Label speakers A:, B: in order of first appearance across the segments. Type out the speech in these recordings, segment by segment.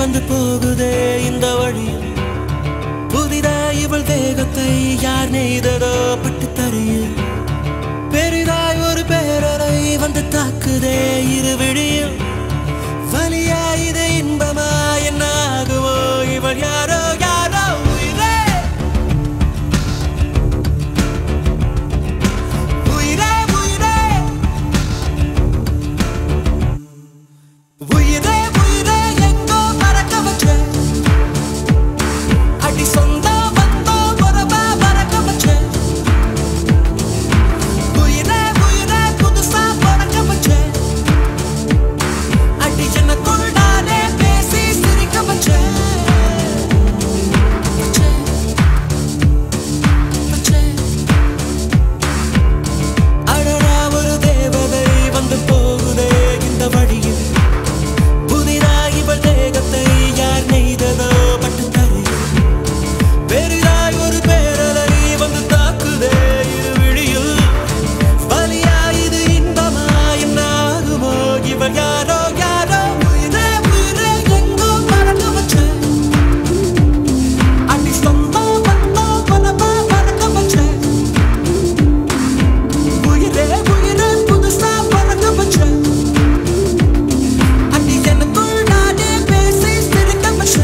A: வந்து போகுதே இந்த வழியில் புதிதாய் இவள் தேகத்தை யார் நெய்ததோ பட்டு தரையில் பெரிதாய் ஒரு பேரலை வந்து தாக்குதே இரு விழியில் வலியா இது இன்பமா என்ன ஆகுமோ இவள் யாரோ யாரோ உயிரே உயிரே உயிரே உயிரே உயிரே எங்கோ மறக்க வச்ச அடி சொந்த வந்தோ வரவா மறக்க வச்ச உயிரே உயிரே புதுசா மறக்க வச்ச அடி எனக்குள் நானே பேசி சிரிக்க வச்ச அடடா ஒரு தேவதை வந்து போகுதே இந்த வழியில் புதிதாய் இவள் தேகத்தை யார் நெய்ததோ பட்டு தரையில் பெரிதாய் ஒரு பேரலை வந்து தாக்குதே இரு விழியில் வலியா இது இன்பமா என்ன ஆகுமோ இவள் யாரோ யாரோ உயிரே உயிரே எங்கோ மறக்க வச்ச அடி சொந்த வந்தோ வரவா மறக்க வச்ச உயிரே உயிரே புதுசா மறக்க வச்ச அடி எனக்குள் நானே பேசி சிரிக்க வச்ச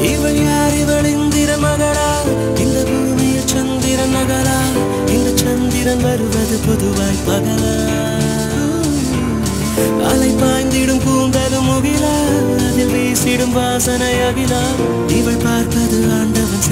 A: இவள் யார் இவள் இந்திர மகளா இந்த பூமியில் சந்திரன் மகளா இந்த சந்திரன் வருவது பொதுவாய் பகலா அலை பாய்ந்திடும் கூந்தலும் முகிலா அதில் வீசிடும் வாசனை அகிலா இவள் பார்ப்பது ஆண்டவன்